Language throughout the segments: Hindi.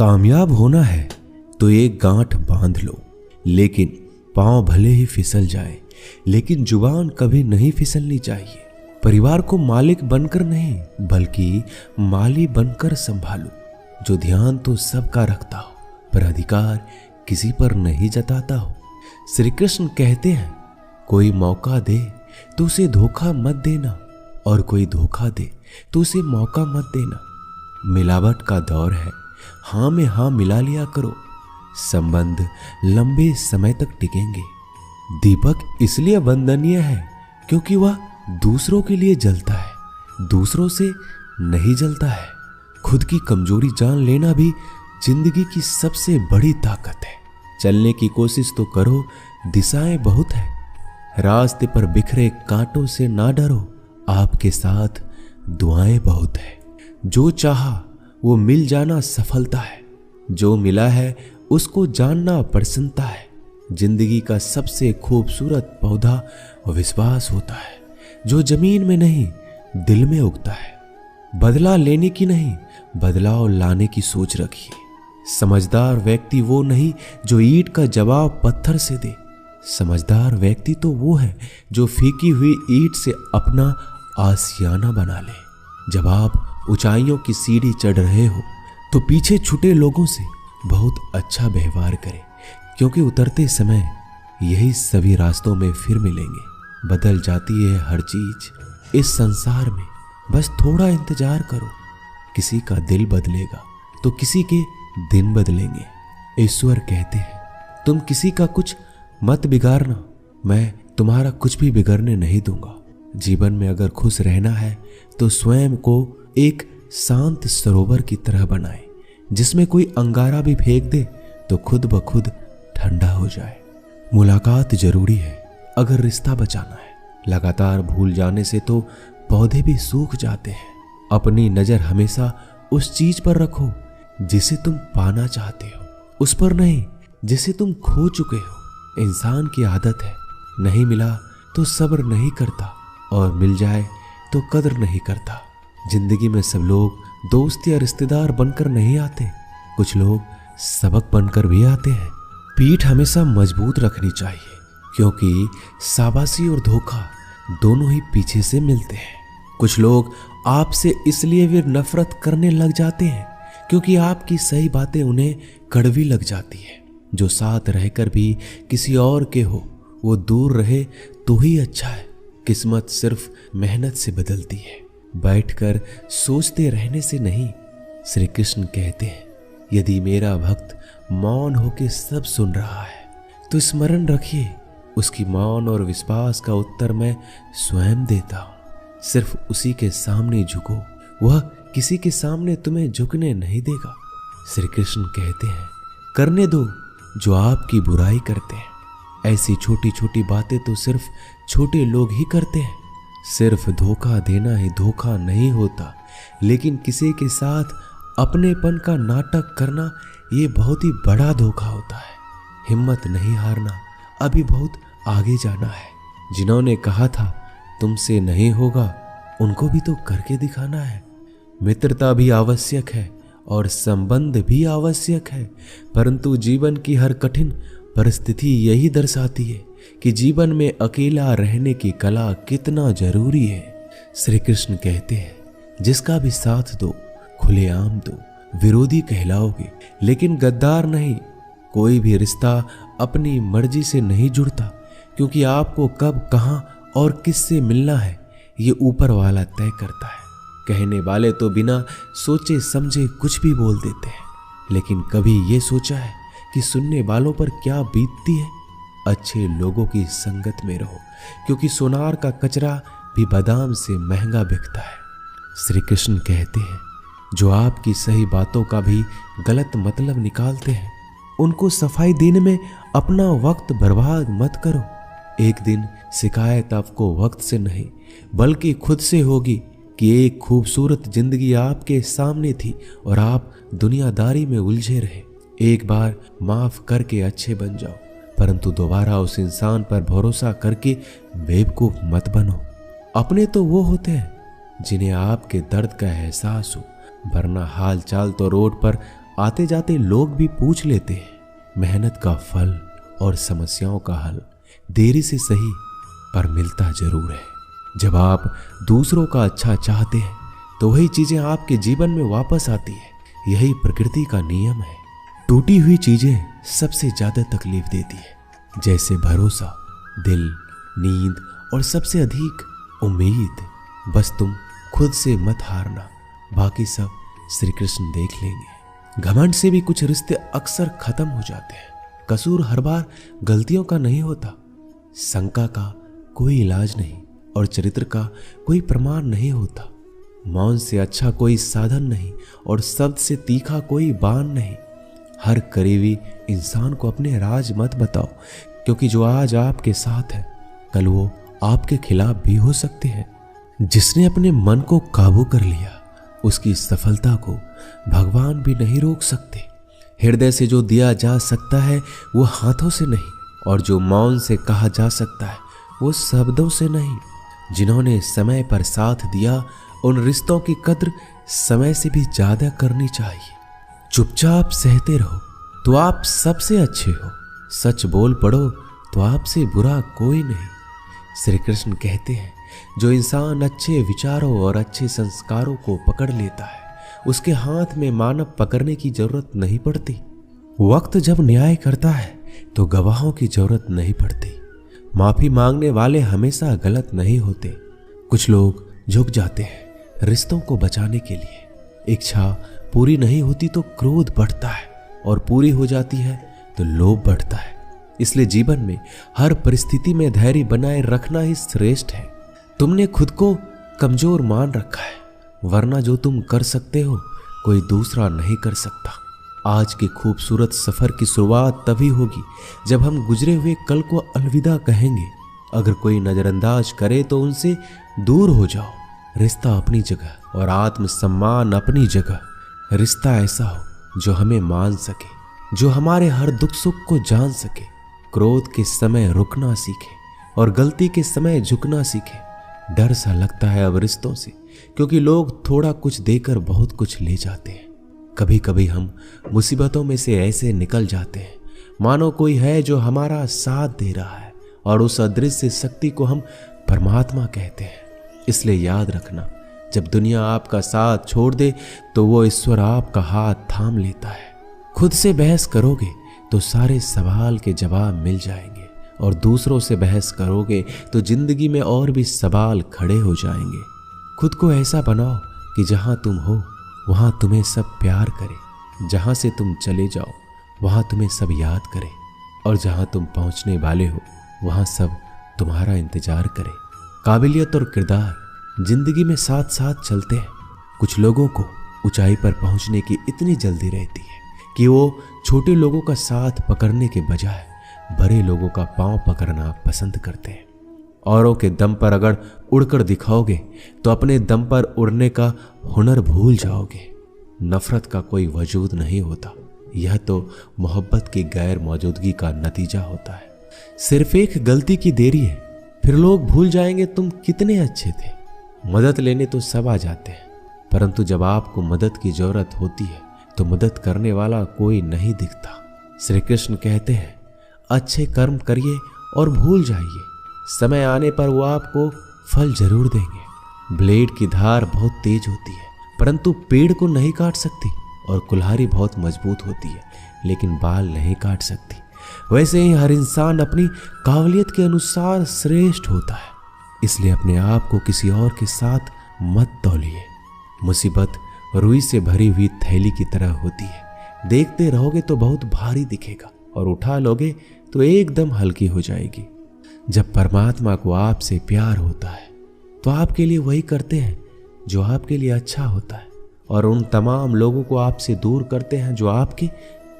कामयाब होना है तो एक गांठ बांध लो, लेकिन पांव भले ही फिसल जाए, लेकिन जुबान कभी नहीं फिसलनी चाहिए। परिवार को मालिक बनकर नहीं बल्कि माली बनकर संभालो, जो ध्यान तो सबका रखता हो पर अधिकार किसी पर नहीं जताता हो। श्री कृष्ण कहते हैं, कोई मौका दे तो उसे धोखा मत देना, और कोई धोखा दे तो उसे मौका मत देना। मिलावट का दौर है, हाँ में हाँ मिला लिया करो, संबंध लंबे समय तक टिकेंगे। दीपक इसलिए वंदनीय है क्योंकि वह दूसरों के लिए जलता है, दूसरों से नहीं जलता है। खुद की कमजोरी जान लेना भी जिंदगी की सबसे बड़ी ताकत है। चलने की कोशिश तो करो, दिशाएं बहुत है। रास्ते पर बिखरे कांटों से ना डरो, आपके साथ दुआएं बहुत है। जो चाहा वो मिल जाना सफलता है, जो मिला है उसको जानना प्रसन्नता है। जिंदगी का सबसे खूबसूरत पौधा विश्वास होता है, जो जमीन में नहीं दिल में उगता है। बदला लेने की नहीं, बदलाव लाने की सोच रखिए। समझदार व्यक्ति वो नहीं जो ईंट का जवाब पत्थर से दे, समझदार व्यक्ति तो वो है जो फीकी हुई ईंट से अपना आशियाना बना ले। जब आप ऊंचाइयों की सीढ़ी चढ़ रहे हो तो पीछे छूटे लोगों से बहुत अच्छा व्यवहार करें, क्योंकि उतरते समय यही सभी रास्तों में फिर मिलेंगे। बदल जाती है हर चीज इस संसार में, बस थोड़ा इंतजार करो। किसी का दिल बदलेगा तो किसी के दिन बदलेंगे। ईश्वर कहते हैं, तुम किसी का कुछ मत बिगाड़ना, मैं तुम्हारा कुछ भी बिगड़ने नहीं दूंगा। जीवन में अगर खुश रहना है तो स्वयं को एक शांत सरोवर की तरह बनाए, जिसमें कोई अंगारा भी फेंक दे तो खुद ब खुद ठंडा हो जाए। मुलाकात जरूरी है अगर रिश्ता बचाना है। लगातार भूल जाने से तो पौधे भी सूख जाते हैं। अपनी नजर हमेशा उस चीज पर रखो जिसे तुम पाना चाहते हो, उस पर नहीं जिसे तुम खो चुके हो। इंसान की आदत है, नहीं मिला तो सब्र नहीं करता, और मिल जाए तो कदर नहीं करता। जिंदगी में सब लोग दोस्त या रिश्तेदार बनकर नहीं आते, कुछ लोग सबक बनकर भी आते हैं। पीठ हमेशा मजबूत रखनी चाहिए, क्योंकि शाबाशी और धोखा दोनों ही पीछे से मिलते हैं। कुछ लोग आपसे इसलिए भी नफरत करने लग जाते हैं क्योंकि आपकी सही बातें उन्हें कड़वी लग जाती है। जो साथ रहकर भी किसी और के हो, वो दूर रहे तो ही अच्छा है। किस्मत सिर्फ मेहनत से बदलती है, बैठकर सोचते रहने से नहीं। श्री कृष्ण कहते हैं, यदि मेरा भक्त मौन होके सब सुन रहा है तो स्मरण रखिए, उसकी मौन और विश्वास का उत्तर मैं स्वयं देता हूँ। सिर्फ उसी के सामने झुको, वह किसी के सामने तुम्हें झुकने नहीं देगा। श्री कृष्ण कहते हैं, करने दो जो आपकी बुराई करते हैं। ऐसी छोटी छोटी बातें तो सिर्फ छोटे लोग ही करते हैं। सिर्फ धोखा देना ही धोखा नहीं होता, लेकिन किसी के साथ अपनेपन का नाटक करना ये बहुत ही बड़ा धोखा होता है। हिम्मत नहीं हारना, अभी बहुत आगे जाना है। जिन्होंने कहा था तुमसे नहीं होगा, उनको भी तो करके दिखाना है। मित्रता भी आवश्यक है और संबंध भी आवश्यक है, परंतु जीवन की हर कठिन परिस्थिति यही दर्शाती है कि जीवन में अकेला रहने की कला कितना जरूरी है। श्री कृष्ण कहते हैं, जिसका भी साथ दो खुलेआम दो, विरोधी कहलाओगे लेकिन गद्दार नहीं। कोई भी रिश्ता अपनी मर्जी से नहीं जुड़ता, क्योंकि आपको कब, कहां और किससे मिलना है ये ऊपर वाला तय करता है। कहने वाले तो बिना सोचे समझे कुछ भी बोल देते हैं, लेकिन कभी ये सोचा है कि सुनने वालों पर क्या बीतती है? अच्छे लोगों की संगत में रहो, क्योंकि सोनार का कचरा भी बादाम से महंगा बिकता है। श्री कृष्ण कहते हैं, जो आपकी सही बातों का भी गलत मतलब निकालते हैं, उनको सफाई देने में अपना वक्त बर्बाद मत करो। एक दिन शिकायत आपको वक्त से नहीं बल्कि खुद से होगी कि एक खूबसूरत जिंदगी आपके सामने थी और आप दुनियादारी में उलझे रहे। एक बार माफ करके अच्छे बन जाओ, परंतु दोबारा उस इंसान पर भरोसा करके बेवकूफ मत बनो। अपने तो वो होते हैं जिन्हें आपके दर्द का एहसास हो, वरना हाल चाल तो रोड पर आते जाते लोग भी पूछ लेते हैं। मेहनत का फल और समस्याओं का हल देरी से सही पर मिलता जरूर है। जब आप दूसरों का अच्छा चाहते हैं तो वही चीजें आपके जीवन में वापस आती है। यही प्रकृति का नियम है। टूटी हुई चीजें सबसे ज्यादा तकलीफ देती है, जैसे भरोसा, दिल, नींद और सबसे अधिक उम्मीद। बस तुम खुद से मत हारना, बाकी सब श्री कृष्ण देख लेंगे। घमंड से भी कुछ रिश्ते अक्सर खत्म हो जाते हैं। कसूर हर बार गलतियों का नहीं होता, शंका का कोई इलाज नहीं और चरित्र का कोई प्रमाण नहीं होता। मौन से अच्छा कोई साधन नहीं और शब्द से तीखा कोई बाण नहीं। हर करीबी इंसान को अपने राज मत बताओ, क्योंकि जो आज आपके साथ है कल वो आपके खिलाफ भी हो सकते हैं। जिसने अपने मन को काबू कर लिया उसकी सफलता को भगवान भी नहीं रोक सकते। हृदय से जो दिया जा सकता है वो हाथों से नहीं, और जो मौन से कहा जा सकता है वो शब्दों से नहीं। जिन्होंने समय पर साथ दिया उन रिश्तों की कद्र समय से भी ज्यादा करनी चाहिए। चुपचाप सहते रहो तो आप सबसे अच्छे हो, सच बोल पड़ो तो आपसे बुरा कोई नहीं। श्री कृष्ण कहते हैं, जो इंसान अच्छे विचारों और अच्छे संस्कारों को पकड़ लेता है उसके हाथ में मानव पकड़ने की जरूरत नहीं पड़ती। वक्त जब न्याय करता है तो गवाहों की जरूरत नहीं पड़ती। माफी मांगने वाले हमेशा गलत नहीं होते। कुछ लोग झुक जाते हैं रिश्तों को बचाने के लिए। इच्छा पूरी नहीं होती तो क्रोध बढ़ता है, और पूरी हो जाती है तो लोभ बढ़ता है। इसलिए जीवन में हर परिस्थिति में धैर्य बनाए रखना ही श्रेष्ठ है। तुमने खुद को कमजोर मान रखा है, वरना जो तुम कर सकते हो कोई दूसरा नहीं कर सकता। आज के खूबसूरत सफर की शुरुआत तभी होगी जब हम गुजरे हुए कल को अलविदा कहेंगे। अगर कोई नजरअंदाज करे तो उनसे दूर हो जाओ। रिश्ता अपनी जगह और आत्मसम्मान अपनी जगह। रिश्ता ऐसा हो जो हमें मान सके, जो हमारे हर दुख सुख को जान सके, क्रोध के समय रुकना सीखे और गलती के समय झुकना सीखे। डर सा लगता है अब रिश्तों से, क्योंकि लोग थोड़ा कुछ देकर बहुत कुछ ले जाते हैं। कभी कभी हम मुसीबतों में से ऐसे निकल जाते हैं मानो कोई है जो हमारा साथ दे रहा है, और उस अदृश्य शक्ति को हम परमात्मा कहते हैं। इसलिए याद रखना, जब दुनिया आपका साथ छोड़ दे तो वो ईश्वर आपका हाथ थाम लेता है। खुद से बहस करोगे तो सारे सवाल के जवाब मिल जाएंगे, और दूसरों से बहस करोगे तो जिंदगी में और भी सवाल खड़े हो जाएंगे। खुद को ऐसा बनाओ कि जहां तुम हो वहां तुम्हें सब प्यार करे, जहां से तुम चले जाओ वहां तुम्हें सब याद करे, और जहां तुम पहुंचने वाले हो वहां सब तुम्हारा इंतजार करे। काबिलियत और किरदार जिंदगी में साथ साथ चलते हैं। कुछ लोगों को ऊंचाई पर पहुंचने की इतनी जल्दी रहती है कि वो छोटे लोगों का साथ पकड़ने के बजाय बड़े लोगों का पांव पकड़ना पसंद करते हैं। औरों के दम पर अगर उड़कर दिखाओगे तो अपने दम पर उड़ने का हुनर भूल जाओगे। नफरत का कोई वजूद नहीं होता, यह तो मोहब्बत की गैर मौजूदगी का नतीजा होता है। सिर्फ एक गलती की देरी है, फिर लोग भूल जाएंगे तुम कितने अच्छे थे। मदद लेने तो सब आ जाते हैं, परंतु जब आपको मदद की जरूरत होती है तो मदद करने वाला कोई नहीं दिखता। श्री कृष्ण कहते हैं, अच्छे कर्म करिए और भूल जाइए, समय आने पर वो आपको फल जरूर देंगे। ब्लेड की धार बहुत तेज होती है परंतु पेड़ को नहीं काट सकती, और कुल्हाड़ी बहुत मजबूत होती है लेकिन बाल नहीं काट सकती। वैसे ही हर इंसान अपनी काबिलियत के अनुसार श्रेष्ठ होता है। इसलिए अपने आप को किसी और के साथ मत तौलिए। मुसीबत रुई से भरी हुई थैली की तरह होती है, देखते रहोगे तो बहुत भारी दिखेगा और उठा लोगे तो एकदम हल्की हो जाएगी। जब परमात्मा को आपसे प्यार होता है तो आपके लिए वही करते हैं जो आपके लिए अच्छा होता है, और उन तमाम लोगों को आपसे दूर करते हैं जो आपके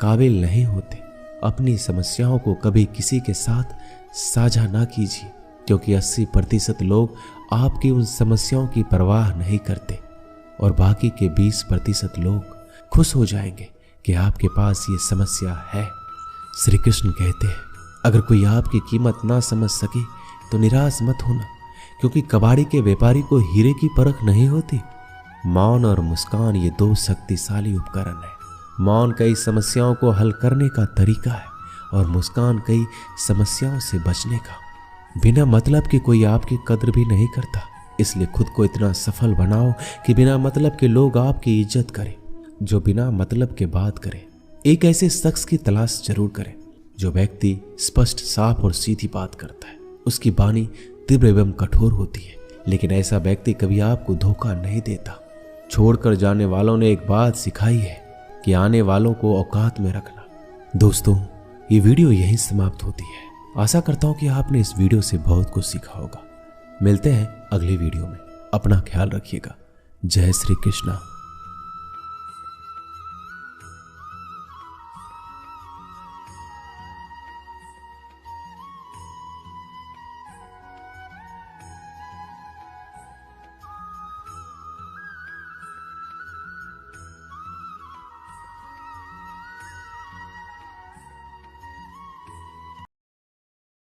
काबिल नहीं होते। अपनी समस्याओं को कभी किसी के साथ साझा ना कीजिए, क्योंकि 80% लोग आपकी उन समस्याओं की परवाह नहीं करते, और बाकी के 20% लोग खुश हो जाएंगे कि आपके पास ये समस्या है। श्री कृष्ण कहते हैं, अगर कोई आपकी कीमत ना समझ सके तो निराश मत होना, क्योंकि कबाड़ी के व्यापारी को हीरे की परख नहीं होती। मौन और मुस्कान ये दो शक्तिशाली उपकरण है। मौन कई समस्याओं को हल करने का तरीका है और मुस्कान कई समस्याओं से बचने का। बिना मतलब के कोई आपकी कद्र भी नहीं करता, इसलिए खुद को इतना सफल बनाओ कि बिना मतलब के लोग आपकी इज्जत करें। जो बिना मतलब के बात करे, एक ऐसे शख्स की तलाश जरूर करें जो व्यक्ति स्पष्ट, साफ और सीधी बात करता है। उसकी वाणी तीव्र एवं कठोर होती है, लेकिन ऐसा व्यक्ति कभी आपको धोखा नहीं देता। छोड़कर जाने वालों ने एक बात सिखाई है कि आने वालों को औकात में रखना। दोस्तों, ये वीडियो यहीं समाप्त होती है। आशा करता हूं कि आपने इस वीडियो से बहुत कुछ सीखा होगा। मिलते हैं अगली वीडियो में। अपना ख्याल रखिएगा। जय श्री कृष्णा।